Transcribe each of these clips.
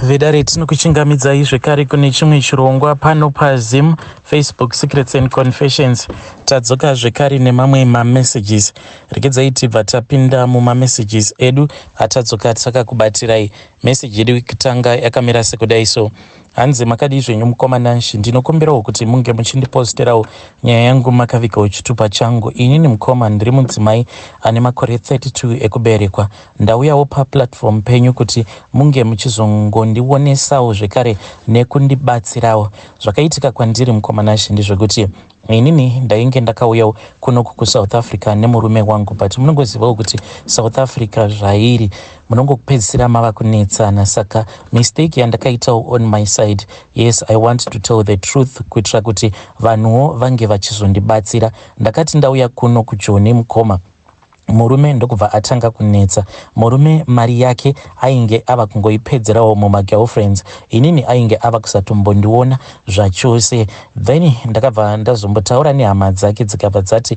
Vedare tinokuchingamidzai zvekare kune chimwe chirongwa pano paZim Facebook Secrets and Confessions. Tadzoka zvekare nemamwe mamessages. Regedzai tibva tapinda mumamessages edu atadzoka takakubatirai. Message yedu yekutanga yakamira sekudai so: hanzi makadi zvenyu mukomananshi, ndinokumbirawo kuti munge muchindiposterawo nyaya yangu makavikawo chitupa changu. Inini mukoma ndiri mudzimai ane makore 32 ekuberekwa. Ndauyawo paplatform penyu kuti munge muchizongondionesawo zvekare nekundibatsirawo. Zvakaitika kwandiri mukomananshi ndezvekuti inini ndainge ndakauyawo kunoku kuSouth Africa nemurume wangu, but munongozivawo kuti South Africa zvairi munongopedzisira mava kunetsana. Saka mistake yandakaitawo on my side, yes, I want to tell the truth, kuitira kuti vanhuwo vange vachizondibatsira. Ndakati ndauya kuno kuJoni mukoma, murume ndokubva atanga kunetsa. Murume mari yake ainge ava kungoipedzerawo mumagirlfriends, inini ainge ava kusatombondiona zvachose. Then ndakabva ndazombotaura nehama dzake dzikabva dzati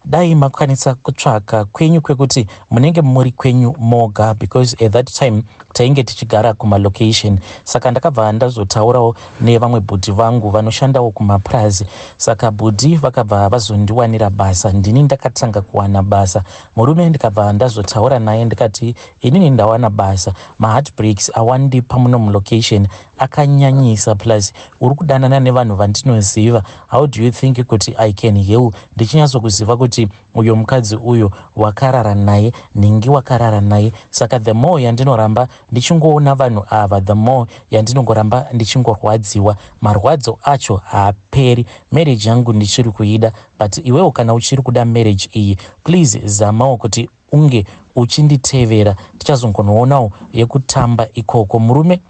dai makwanisa kutsvaka kwenyu kwekuti munenge muri kwenyu moga, because at that time tainge tichigara kumalocation. Saka ndakabva ndazotaurawo nevamwe bhudhi vangu vanoshandawo kumaprazi. Saka bhudhi vakabva vazondiwanira basa, ndini ndakatanga kuwana basa. Murume ndikabva ndazotaura naye ndikati inini ndawana basa, maheartbreaks awandi pamuno mulocation akanyanyisa, plus uri kudanana nevanhu vandinoziva. How do you think kuti I can heal? Ndichinyatsokuziva kuti uyo mukadzi uyo wakarara naye, ningi wakarara naye. Saka the more yandinoramba ndichingoona vanhu ava, the more yandinongoramba ndichingorwadziwa. Marwadzo acho haaperi. Marriage yangu ndichiri kuida, but iwewo kana uchiri kuda marriage iyi, please zamawo kuti unge uchinditevera, tichazongonoonawo yekutamba ikoko. Murume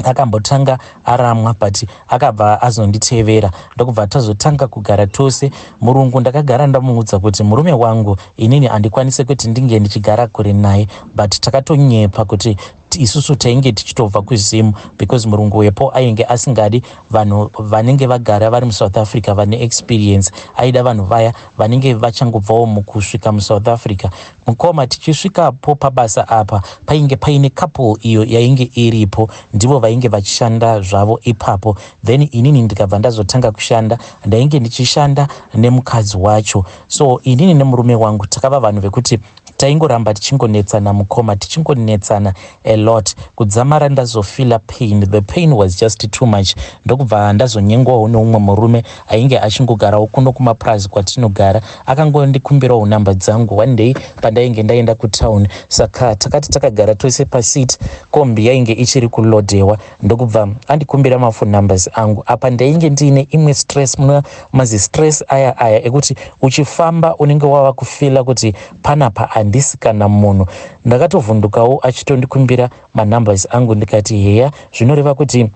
akambotanga aramwa, but akabva azonditevera, ndokubva tazotanga kugara tose. Murungu ndakagara ndamuudza kuti murume wangu inini handikwanise kuti ndinge ndichigara kure naye, but takatonyepa kuti isusu tainge tichitobva kuZimu, because murungu wepo ainge asingadi vanhu vanenge vagara vari muSouth Africa vane experience. Aida vanhu vaya vanenge vachangobvawo mukusvika muSouth Africa. Mukoma tichisvikapo pabasa apa painge paine couple iyo yainge iripo, ndivo vainge vachishanda zvavo ipapo. Then inini ndikabva ndazotanga kushanda, ndainge ndichishanda nemukadzi wacho. So inini nemurume wangu takava vanhu vekuti taingoramba tichingonetsana mukoma, tichingonetsana a lot. Kudzamara ndazofila pain, the pain was just too much. Ndokubva ndazonyengwawo neumwe murume ainge achingogarawo kuno kumaprazi kwatinogara. Akangondikumbirawo namba dzangu one day pandainge ndaenda kutown. Saka takati takagara tose pasiti, kombi yainge ichiri kulodewa. Ndokubva andikumbira mafoni numbers angu. Apa ndainge ndine imwe stress, mazi stress aya ekuti uchifamba unenge wava kufila kuti panapa handisi kana munhu. Ndakatovhundukawo achitondikumbira manumbers angu, ndikati heya, zvinoreva kuti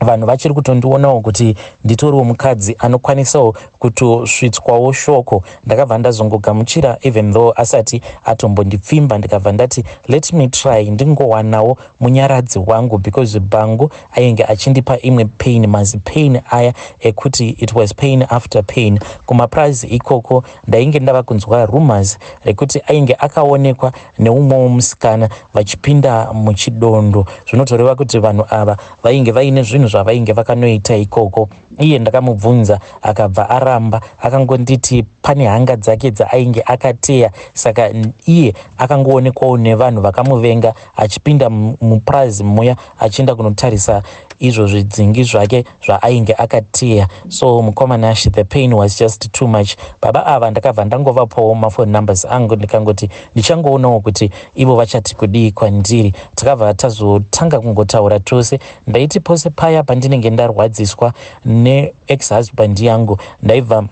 vanhu vachiri kutondionawo kuti nditoriwo mukadzi anokwanisawo kutosvitswawo shoko. Ndakabva ndazongogamuchira even though asati atombondipfimba. Ndikabva ndati let me try ndingowanawo munyaradzi wangu, because bhangu ainge achindipa imwe pain, mazi pain aya ekuti it was pain after pain. Kumaprazi ikoko ndainge ndava kunzwa rumors rekuti ainge akaonekwa neumwewo musikana vachipinda muchidondo. Zvinotoreva kuti vanhu ava vainge vaine zvinhu zvavainge vakanoita ikoko. Iye ndakamubvunza akabva aramba, akangonditi pane hanga dzake dzaainge akateya. Saka iye akangoonekwawo nevanhu vakamuvenga achipinda muprazi muya achienda kunotarisa izvo zvidzingi zvake zvaainge akateya. So mukomanashi, the pain was just too much. Baba ava ndakabva ndangovapawo mafoni numbers angu, ndikangoti ndichangoonawo kuti ivo vachati kudii kwandiri. Takabva tazotanga kungotaura tose. Ndaiti pose paya pandinenge ndarwadziswa ne-ex-husband yangu, ndaibva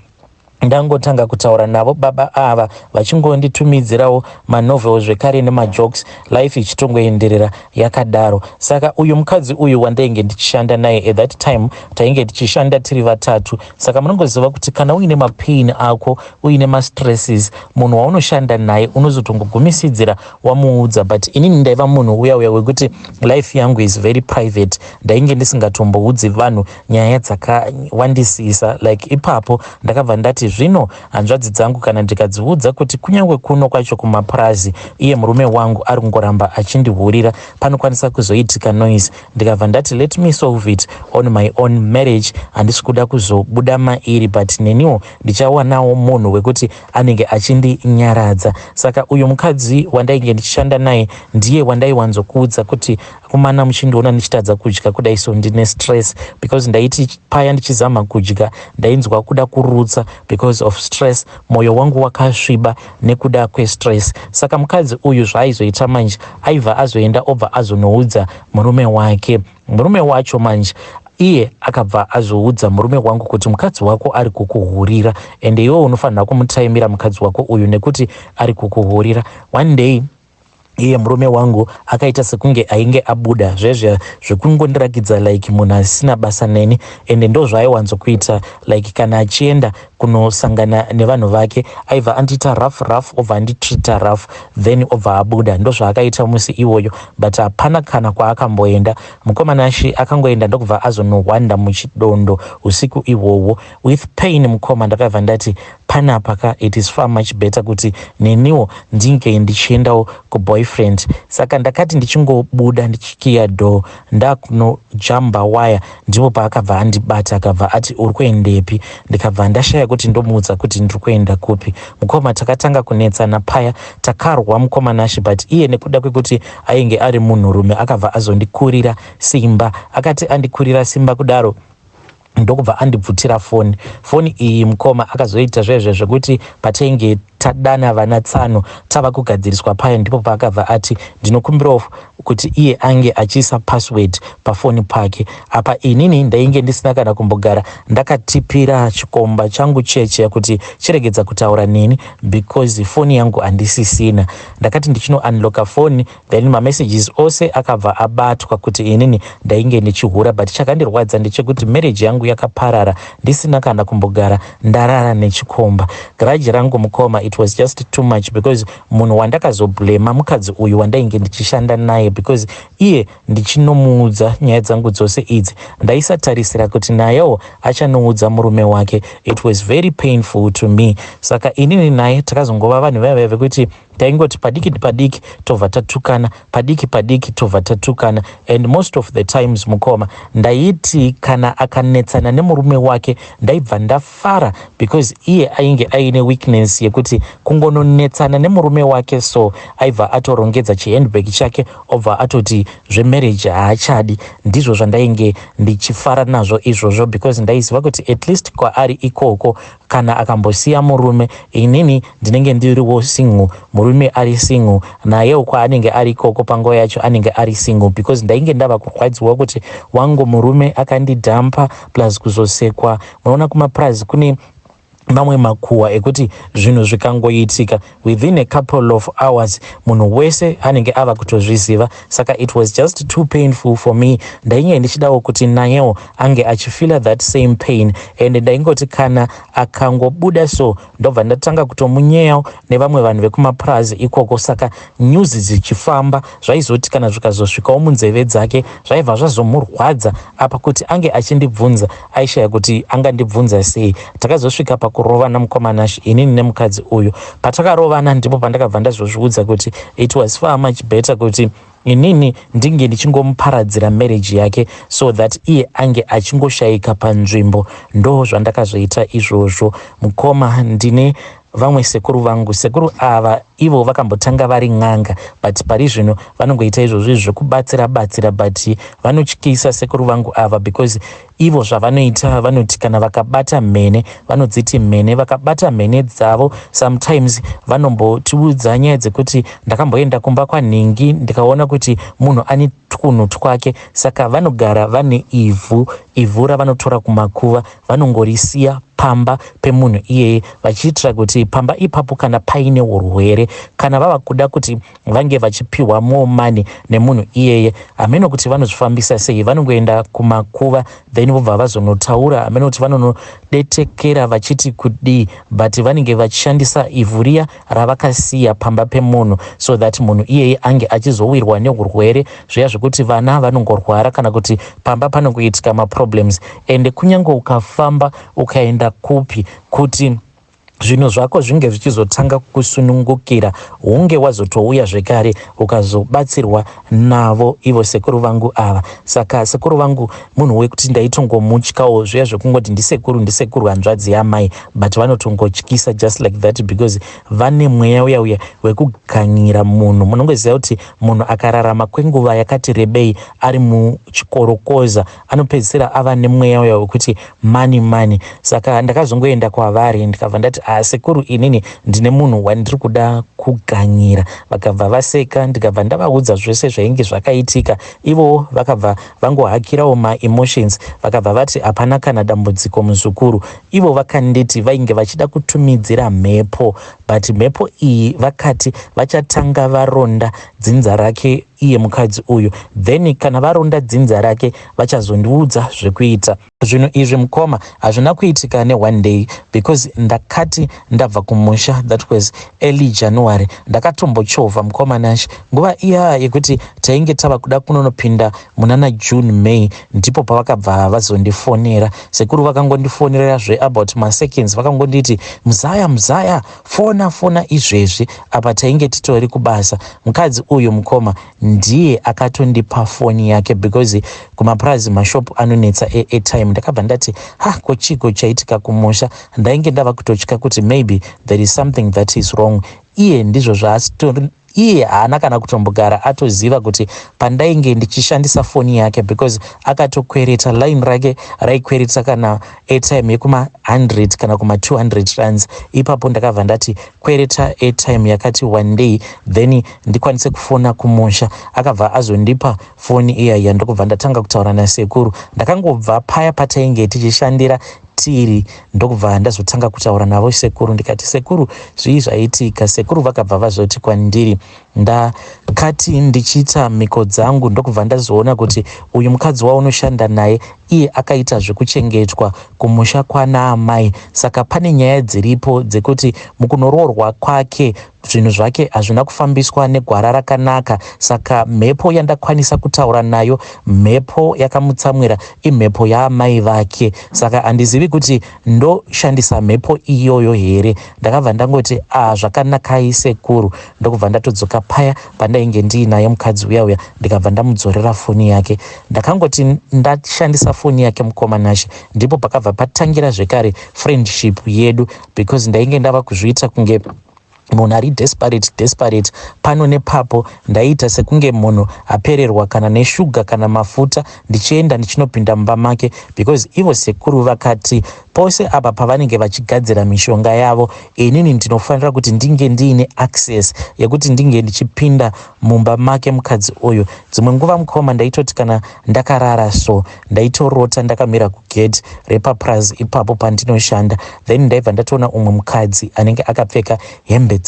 ndangotanga kutaura navo baba ava vachingonditumidzirawo manovels zvekare nemajokes, life ichitongoenderera yakadaro. Saka uyu mukadzi uyu wandainge ndichishanda naye at that time, tainge tichishanda tiri vatatu. Saka munongoziva kuti kana uine mapain ako, uine mastresses, munhu waunoshanda naye unozotongogumisidzira wamuudza. But inini ndaiva munhu uya wekuti life yangu is very private. Ndainge ndisingatomboudzi vanhu nyaya dzakawandisisa. Like ipapo ndakabva ndati zvino hanzvadzi dzangu kana ndikadziudza kuti kunyange kuno kwacho kumapurazi iye murume wangu ari kungoramba achindihurira, panokwanisa kuzoitika noise. Ndikabva ndati let me solve it on my own marriage, handisi kuda kuzobuda mairi, but neniwo ndichawanawo munhu wekuti anenge achindinyaradza. Saka uyu mukadzi wandainge ndichishanda naye ndiye wandaiwanzokuudza kuti kumana muchindiona ndichitadza kudya kudai, so ndine stress because ndaiti paya ndichizama kudya ndainzwa kuda kurutsa because of stress, mwoyo wangu wakasviba nekuda kwestress. Saka mukadzi uyu zvaaizoita manje aibva azoenda obva azonoudza murume wake. Murume wacho manje iye akabva azoudza murume wangu kuti mukadzi wako ari kukuhurira, ende iwe unofanira kumutaimira mukadzi wako uyu nekuti ari kukuhurira. One day iye murume wangu akaita sekunge ainge abuda zvekungondirakidza like munhu asina basa neni, ende ndo zvaaiwanzokuita like kana achienda kunosangana nevanhu vake aibva andiita rough obva anditreata rough then obva abuda. Ndo zvaakaita musi iwoyo, but hapana kana kwaakamboenda. Mukomana shi akangoenda ndokubva azonohwanda muchidondo usiku ihwohwo with pain. Mukoma ndakabva ndati panapa it is far much better kuti neniwo ndinge ndichiendawo kuboyfriend. Saka ndakati ndichingobuda ndichikiya door ndakunojamba waya, ndipo paakabva andibata akabva ati uri kuendepi. Ndikabva ndashaya kuti ndomuudza kuti ndiri kuenda kupi. Mukoma takatanga kunetsana paya, takarwa mukomana shi, but iye nekuda kwekuti ainge ari munhurume akabva azondikurira simba. Akati andikurira simba kudaro ndokubva andibvutira foni iyi. Mukoma akazoita zvezve zvekuti patenge tadana vana tsano tava kugadziriswa paya, ndipo paakabva ati ndinokumbirawo kuti iye ange achiisa password pafoni pake. Apa inini ndainge ndisina kana kumbogara ndakatipira chikomba changu cheche kuti chiregedza kutaura neni because foni yangu handisisina. Ndakati ndichino unlocka foni, then mamessages ose akabva abatwa kuti inini ndainge ndichihura, but chakandirwadza ndechekuti marriage yangu yakaparara ndisina kana kumbogara ndarara nechikomba. Garaji rangu mukoma, it was just too much because munhu wandakazoblema mukadzi uyu wandainge ndichishanda naye because iye ndichinomuudza nyaya dzangu dzose idzi ndaisatarisira kuti nayewo achanoudza murume wake. It was very painful to me. Saka inini naye takazongova vanhu vaya vekuti taingoti padiki tobva tatukana, padiki tobva tatukana. And most of the times mukoma ndaiti kana akanetsana nemurume wake ndaibva ndafara because iye ainge aine weakness yekuti kungononetsana nemurume wake, so aibva atorongedza chihandbag chake obva atoti zvemarriage haachadi. Ndizvo zvandainge ndichifara nazvo izvozvo because ndaiziva kuti at least kwaari ikoko kana akambosiya murume, inini ndinenge ndiriwo single, murume ari single, nayewo kwaanenge ari ikoko panguva yacho anenge ari single because ndainge ndava kurwadziwa kuti wangu murume akandidhampa plus kuzosekwa. Munoona kumapurazi kune mamwe makuhwa ekuti zvinhu zvikangoitika within a couple of hours munhu wese anenge ava kutozviziva. Saka it was just too painful for me. Ndainge ndichidawo kuti nayewo ange achifila that same pain, and ndaingoti kana akangobuda so ndobva ndatanga kutomunyeyawo nevamwe vanhu vekumapurazi ikoko. Saka news dzichifamba zvaizoti kana zvikazosvikawo munzeve dzake zvaibva zvazomurwadza apa kuti ange achindibvunza aishaya kuti angandibvunza sei. Takazosvika kurovana mukomana inini nemukadzi uyu. Patakarovana ndipo pandakabva ndazozviudza kuti it was far much better kuti inini ndinge ndichingomuparadzira marriage yake so that iye ange achingoshayika panzvimbo. Ndo zvandakazoita izvozvo mukoma. Ndine vamwe sekuru vangu, sekuru ava ivo vakambotanga vari n'anga, but pari zvino vanongoita izvozvo zvekubatsira but vanotyisa sekuru vangu ava because ivo zvavanoita vanoti kana vakabata mhene vanodziti mhene, vakabata mhene dzavo sometimes vanombotiudza nyaya dzekuti ndakamboenda kumba kwanhingi ndikaona kuti munhu ane twunhu twake, saka vanogara vane ivhu ravanotora kumakuva vanongorisiya pamba pemunhu iyeye vachiitira kuti pamba ipapo kana paine urwere kana vava kuda kuti vange vachipiwa more money nemunhu iyeye, hameno kuti vanozvifambisa sei, vanongoenda kumakuva then vobva vazonotaura hameno kuti vanonodetekera vachiti kudii, but vanenge vachishandisa ivhu riya ravakasiya pamba pemunhu so that munhu iyeye ange achizowirwa neurwere zviya zvekuti vana vanongorwara kana kuti pamba panongoitika maproblems. And kunyange ukafamba ukaenda kupi kuti zvinhu zvako zvinge zvichizotanga kusunungukira, hunge wazotouya zvekare ukazobatsirwa navo ivo sekuru vangu ava. Saka sekuru vangu munhu wekuti ndaitongomutyawo zviya zvekungoti ndisekuru hanzvadzi yamai, but vanotongotyisa just like that because vane mweya uya wekuganyira munhu. Munongoziva kuti munhu akararama kwenguva yakati rebei ari muchikorokoza anopedzisira ava nemweya uya wekuti mani. Saka ndakazongoenda kwavari ndikabva ndati sekuru, inini ndine munhu wandiri kuda kuganyira. Vakabva vaseka, ndikabva ndavaudza zvese zvainge zvakaitika. Ivo vakabva vangohakirawo maemotions, vakabva vati hapana kana dambudziko muzukuru. Ivo vakanditi vainge vachida kutumidzira mhepo, but mhepo iyi vakati vachatanga varonda dzinza rake iye mukadzi uyu, then kana varonda dzinza rake vachazondiudza zvekuita. Zvinhu izvi mukoma hazvina kuitika ne1 day because ndakati ndabva kumusha, that was early January, ndakatombochovha mukoma nashi nguva iya yekuti tainge tava kuda kunonopinda munana June May, ndipo pavakabva vazondifonera. Sekuru vakangondifonera about maseconds, vakangonditi muzaya fona izvezvi apa tainge titori kubasa. Mukadzi uyu mukoma ndiye akatondipa foni yake because kumapurazi mashopu anonetsa airtime. Ndakabva ndati kochiko chaitika kumusha, ndainge ndava kutotya kuti maybe there is something that is wrong. Iye ndizvo zvaasitori, iye haana kana kutombogara atoziva kuti pandainge ndichishandisa foni yake because akatokwereta line rake raikwereta kana airtime yekuma 100 kana kuma 200 rands. Ipapo ndakabva ndati kwereta airtime yakati 1 day then ndikwanise kufona kumusha. Akabva azondipa foni iya ndokubva ndatanga kutaura nasekuru. Ndakangobva paya patainge tichishandira tiri ndokubva ndazotanga kutaura navo sekuru. Ndikati sekuru, zvii zvaitika? Sekuru vakabva vazoti kwandiri, ndakati ndichiita mhiko dzangu ndokubva ndazoona kuti uyu mukadzi waunoshanda naye iye akaita zvekuchengetwa kumusha kwana amai. Saka pane nyaya dziripo dzekuti mukunoroorwa kwake zvinhu zvake hazvina kufambiswa negwara rakanaka. Saka mhepo yandakwanisa kutaura nayo, mhepo yakamutsamwira, imhepo yaamai vake. Saka handizivi kuti ndoshandisa mhepo iyoyo here. Ndakabva ndangoti zvakanakai sekuru, ndokubva ndatodzoka paya pandainge ndiinaye mukadzi uya ndikabva ndamudzorera foni yake. Ndakangoti ndashandisa foni yake mukoma nashi, ndipo pakabva patangira zvekare friendship yedu because ndainge ndava kuzviita kunge munhu ari desperate pano nepapo. Ndaita sekunge munhu apererwa kana neshuga kana mafuta, ndichienda ndichinopinda mumba make because ivo sekuru vakati pose apa pavanenge vachigadzira mishonga yavo, inini ndinofanira kuti ndinge ndiine access yekuti ndinge ndichipinda mumba make mukadzi uyu. Dzimwe nguva mukoma ndaitoti kana ndakarara so ndaitorota ndakamira kugate repapurazi ipapo pandinoshanda, then ndaibva ndatoona umwe mukadzi anenge akapfeka hembe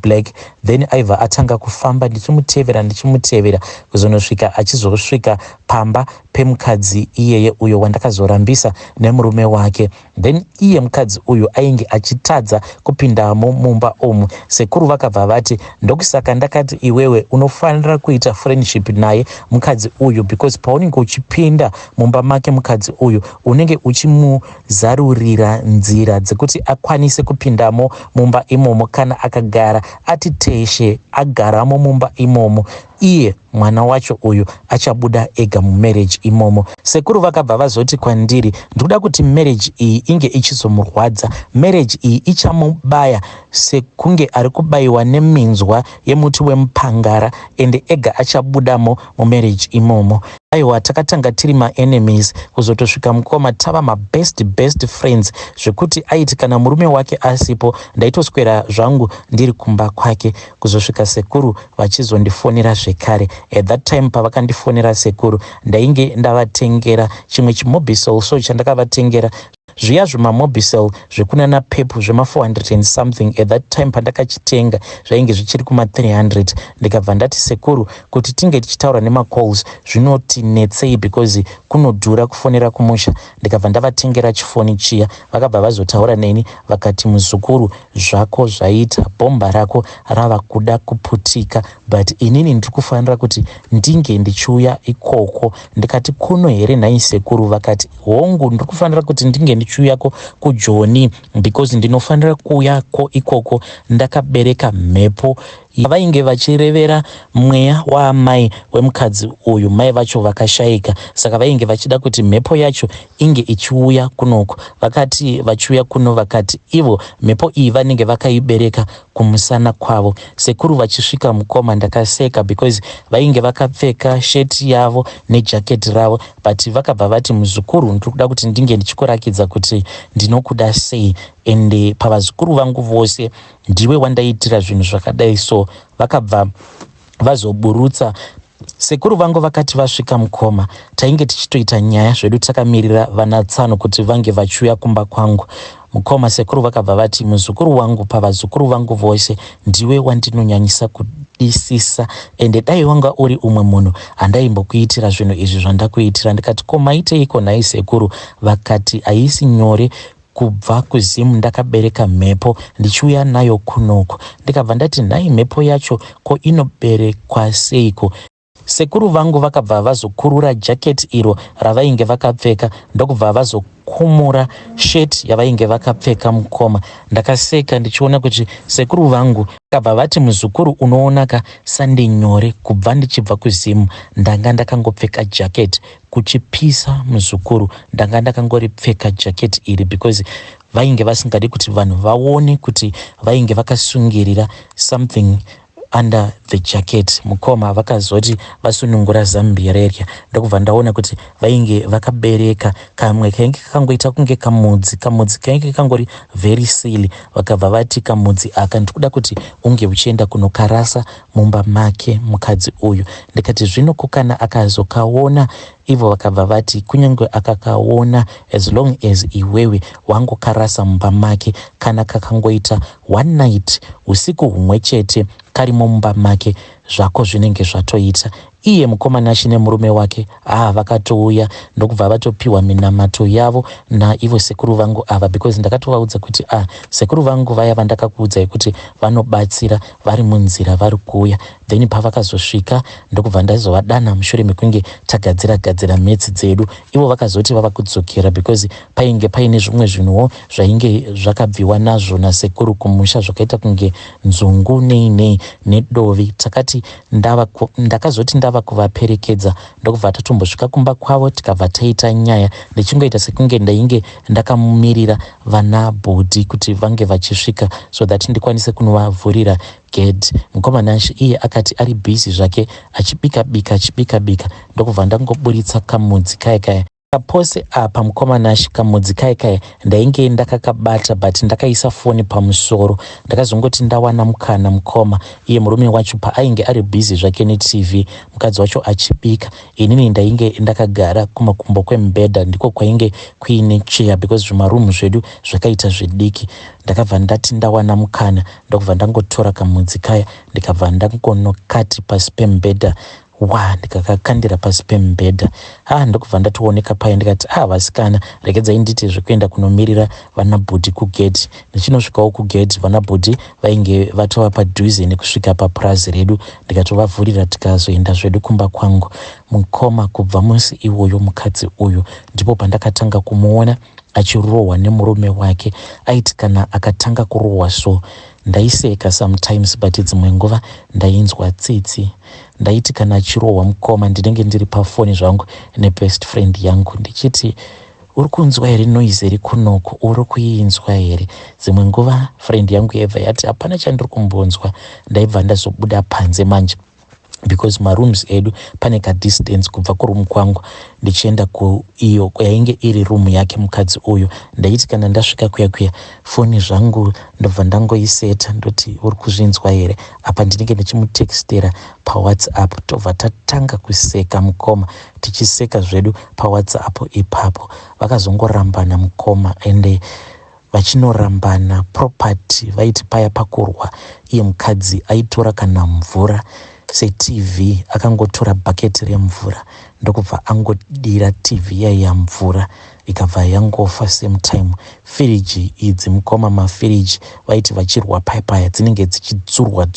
black, then aibva atanga kufamba ndichimutevera kuzonosvika achizosvika pamba pemukadzi iyeye uyo wandakazorambisa nemurume wake. Then iye mukadzi uyu ainge achitadza kupindamo mumba omu. Sekuru vakabva vati ndokusaka ndakati iwewe unofanira kuita friendship naye mukadzi uyu because paunenge uchipinda mumba make mukadzi uyu unenge uchimuzarurira nzira dzekuti akwanise kupindamo mumba imomo. Kana akagara ati teshe agaramo mumba imomo, iye mwana wacho uyu achabuda ega mumarriage imomo. Sekuru vakabva vazoti kwandiri ndikuda kuti marriage iyi inge ichizomurwadza, marriage iyi ichamubaya sekunge ari kubayiwa neminzwa yemuti wemupangara ende ega achabudamo mumarriage imomo. Aiwa, takatanga tiri maenemies kuzotosvika mukoma tava mabest friends zvekuti aiti kana murume wake asipo ndaitoswera zvangu ndiri kumba kwake kuzosvika sekuru vachizondifonera zvekare. At that time pavakandifonera sekuru ndainge ndavatengera chimwe chimobisol so chandakavatengera zviya zvemamobisel zvekunana pepu zvema 400 and something. At that time pandakachitenga zvainge zvichiri kuma 300. Ndikabva ndati sekuru kuti tinge tichitaura nemacalls zvinotinetsei because kunodhura kufonera kumusha. Ndikabva ndavatengera chifoni chiya, vakabva vazotaura neni vakati muzukuru zvako zvaita, bhomba rako rava kuda kuputika, but inini ndiri kufanira kuti ndinge ndichiuya ikoko. Ndikati kuno here nhai sekuru? Vakati hongu ndiri kufanira kuti ndinge ndichiuyako kuJoni because ndinofanira kuuyako ikoko ndakabereka mhepo. Vainge vachirevera mweya waamai wemukadzi uyu, mai vacho vakashayika, saka vainge vachida kuti mhepo yacho inge ichiuya kunoko. Vakati vachiuya kuno vakati ivo mhepo iyi vanenge vakaibereka kumusana kwavo. Sekuru vachisvika mukoma ndakaseka because vainge vakapfeka sheti yavo nejaketi ravo, but vakabva vati muzukuru ndikuda kuti ndinge ndichikurakidza kuti ndinokuda sei, ende pavazukuru vangu vose ndiwe wandaitira zvinhu zvakadai. So vakabva vazoburutsa. Sekuru vangu vakati vasvika mukoma tainge tichitoita nyaya zvedu takamirira vanatsano kuti vange vachiuya kumba kwangu. Mukoma sekuru vakabva vati muzukuru wangu pavazukuru vangu vose ndiwe wandinonyanyisa kudisisa, ende dai wanga uri umwe munhu handaimbokuitira zvinhu izvi zvandakuitira. Ndikati ko maiteiko nhai sekuru? Vakati haisi nyore kubva kuzimu ndakabereka mhepo ndichiuya nayo kunoko. Ndikabva ndati nhai mhepo yacho ko inoberekwa seiko? Sekuru vangu vakabva vazokurura jaketi iro ravainge vakapfeka ndokubva vazokumura sheti yavainge vakapfeka mukoma. Ndakaseka ndichiona kuti sekuru vangu vakabva vati muzukuru unoonaka sande nyore kubva ndichibva kuzimu ndanga ndakangopfeka jaketi kuchipisa muzukuru ndanga ndakangoripfeka jaketi iri because vainge vasingadi kuti vanhu vaone kuti vainge vakasungirira something under the jacket. Mukoma vakazoti vasunungura zambia rerya ndokubva ndaona kuti vainge vakabereka kamwe kainge kakangoita kunge kamudzi kainge kangori very silly. Vakabva vati kamudzi aka ndikuda kuti unge uchienda kunokarasa mumba make mukadzi uyu. Ndikati zvino kukana akazokaona ivo vakabva vati kunyange akakaona as long as iwewe wangokarasa mumba make kana kakangoita one night usiku humwe chete karimo mumba make zvako zvinenge zvatoita. Iye mukomana chine murume wake vakatouya ndokubva vatopiwa minamato yavo naivo sekuru vangu ava because ndakatovaudza kuti sekuru vangu vaya vandakakuudzai kuti vanobatsira vari munzira vari kuuya. Then pavakazosvika ndokubva ndazovadana mushure mekunge tagadzira metsi dzedu. Ivo vakazoti vava kudzokera because painge paine zvimwe zvinhuwo zvainge zvakabviwa nazvo nasekuru kumusha zvakaita kunge nzungu nei nedovi. Takati ndakazoti ndava kuvaperekedza ndokubva tatombosvika kumba kwavo tikabva taita nyaya ndichingoita sekunge ndainge ndakamirira vana bhodhi kuti vange vachisvika so that ndikwanise kunovavhurira gate. Mukomana nashi iye akati ari busy zvake achibika bika ndokubva ndangoburitsa kamudzi kaya pose apa mukomana nashi kamudzi kaya ndainge ndakakabata but ndakaisa foni pamusoro. Ndakazongoti ndawana mukana mukoma iye murume wacho paainge ari busy zvake neTV mukadzi wacho achibika, inini ndainge ndakagara kumakumbo kwemubhedha ndiko kwainge kuine chair because zvimarumu zvedu zvakaita zvidiki. Ndakabva ndati ndawana mukana ndokubva ndangotora kamudzi kaya ndikabva ndangonokati pasi pemubhedha ndikakakandira pasi pemubhedha. Ndokubva ndatooneka paya ndikati vasikana regedzai nditi zvekuenda kunomirira vana bhodhi kugedhi. Ndichinosvikawo kugedhi vana bhodhi vainge vatova padhuze nekusvika papurazi redu ndikatovavhurira tikazoenda zvedu kumba kwangu. Mukoma kubva musi iwoyo mukadzi uyu ndipo pandakatanga kumuona achirohwa nemurume wake. Aiti kana akatanga kurohwa so ndaiseka sometimes but dzimwe nguva ndainzwa tsitsi. Ndaiti kana achirohwa mukoma ndinenge ndiri pafoni zvangu nebest friend yangu ndichiti uri kunzwa here noise iri kunoko, uri kuinzwa here? Dzimwe nguva friend yangu yebva yati hapana chandiri kumbonzwa. Ndaibva ndazobuda panze manje because marooms edu pane ka distance kubva kurumu kwangu ndichienda kuiyo yainge iri room yake mukadzi uyu. Ndaiti kana ndasvika kuya foni zvangu ndobva ndangoiseta ndoti uri kuzvinzwa here? Apa ndinenge ndichimutextera paWhatsApp. Tobva tatanga kuseka mukoma tichiseka zvedu paWhatsApp ipapo. Vakazongorambana mukoma ende vachinorambana property vaiti paya pakurwa iye mukadzi aitora kana mvura seTV akangotora bhaketi remvura ndokubva angodira TV yaiya mvura ikabva yangofa same time. Firiji idzi mukoma mafiriji vaiti vachirwa paipaya dzinenge dzichidzurwa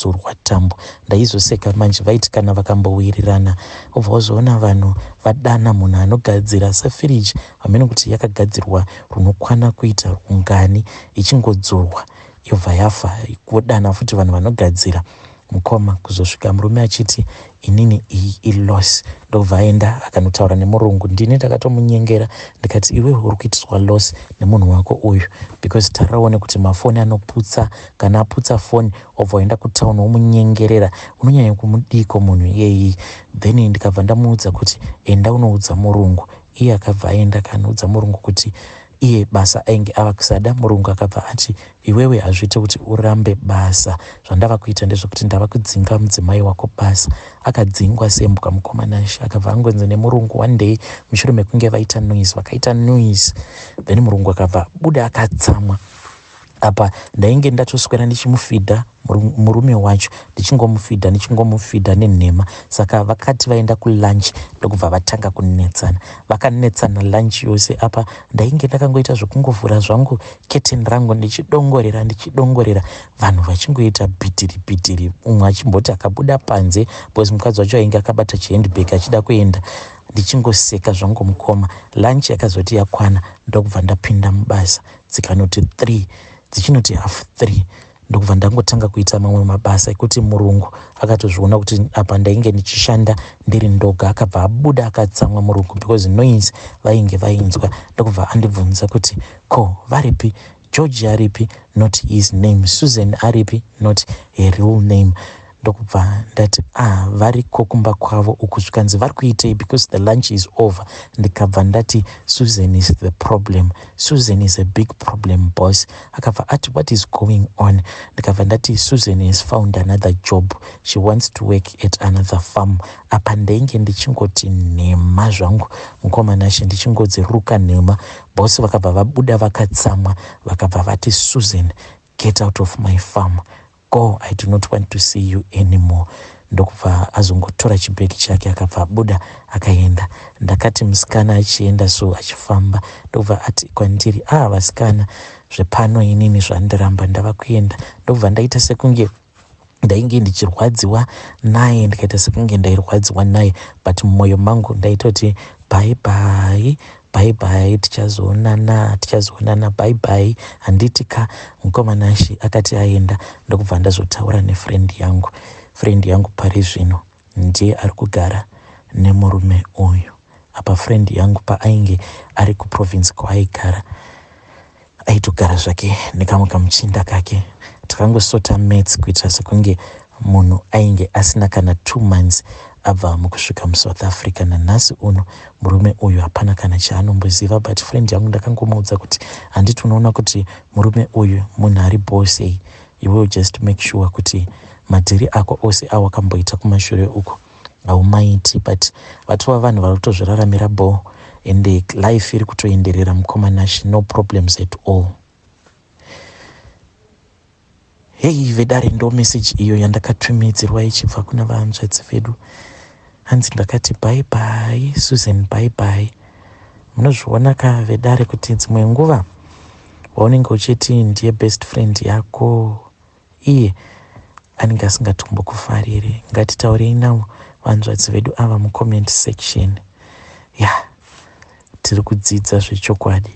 tambo. Ndaizoseka manje vaiti kana vakambowirirana ubva wazoona vanhu vadana munhu anogadzira sefiriji vamene kuti yakagadzirwa runokwana kuita ungani ichingodzurwa yobva yafa. Kudana futi vanhu vanogadzira mukoma kuzosvika murume achiti inini iyi iloss. Ndobva aenda akanotaura nemurungu. Ndini ndakatomunyengera ndikati iwe uri kuitiswa loss nemunhu wako uyu because taraone kuti mafoni anoputsa, kana aputsa foni obva waenda kutauni womunyengerera unonyanya kumudiko munhu iyeyi. Then ndikabva ndamuudza kuti enda unoudza murungu. Iye akabva aenda kanoudza murungu kuti iye basa ainge ava kusada. Murungu akabva ati iwewe hazviite kuti urambe basa, zvandava kuita ndezvokuti ndava kudzinga mudzimai wako basa. Akadzingwa sembwa mukoma Nashe. Akabva angonzi nemurungu one day mushure mekunge vaita noise, vakaita noise, then murungu akabva buda akatsamwa. Apa ndainge ndatoswera ndichimufidha murume wacho, ndichingomufidha nenhema. Saka vakati vaenda kulunch ndokubva vatanga kunetsana. Vakanetsana lunch yose. Apa ndainge ndakangoita zvokungovhura zvangu curtain rangu ndichidongorera vanhu vachingoita bhitiri. Umwe achimboti akabuda panze because mukadzi wacho ainge akabata chihandbag achida kuenda. Ndichingoseka zvangu mukoma. Lunch yakazoti yakwana ndokubva ndapinda mubasa. Dzikanoti 3 dzichinoti half 3 ndokubva ndangotanga kuita mamwe mabasa ekuti murungu akatozviona kuti apa ndainge ndichishanda ndiri ndoga. Akabva abuda akatsamwa murungu because noise vainge vainzwa. Ndokubva andibvunza kuti ko varipi, George aripi, not his name, Susan aripi, not her real name. Ndokubva ndati variko kumba kwavo uku zvikanzi vari kuitei because the lunch is over. Ndikabva ndati Susan is the problem, Susan is a big problem boss. Akabva ati what is going on? Ndikabva ndati Susan has found another job, she wants to work at another farm. Apa ndainge ndichingoti nhema zvangu mukoma Nashe, ndichingodziruka nhema. Bosi vakabva vabuda vakatsamwa, vakabva vati Susan, get out of my farm, go, I do not want to see you anymore. Ndokubva azongotora chibhegi chake akabva buda akaenda. Ndakati musikana achienda so achifamba ndokubva ati kwandiri vasikana zvepano inini zvandiramba ndava kuenda. Ndokubva ndaita sekunge ndainge ndichirwadziwa naye, ndikaita sekunge ndairwadziwa naye, but mumwoyo mangu ndaitoti bye bye, tichazoonana bye bye. Handiti ka mukoma Nashe akati aenda. Ndokubva ndazotaura nefriend yangu pari zvino ndiye ari kugara nemurume uyu. Apa friend yangu paainge ari kuprovince kwaaigara aitogara zvake nekamwe kamuchinda kake. Takangosota mates kuitira sekunge munhu ainge asina kana 2 months abva mukusvika muSouth Africa. Nanhasi uno murume uyu hapana kana chaanomboziva, but friend yangu ndakangomuudza kuti handiti unoona kuti murume uyu munhu ari bossei, you will just make sure kuti madhiri ako ose awakamboita kumashure uko haumaiti, but vatova vanhu vari kutozviraramira bo ende life iri kutoenderera mukoma Nashe, no problems at all. Hei vedare ndo message iyo yandakatumidzirwa ichibva kuna vahanzvadzi vedu. Hanzi ndakati bye bye Susan, bye bye. Munozviona ka vedare kuti dzimwe nguva waunenge uchiti ndiye best friend yako, iye anenge asingatombokufariri. Ngatitaurei nawo vahanzvadzi vedu ava mucomment section. Tiri kudzidza zvechokwadi.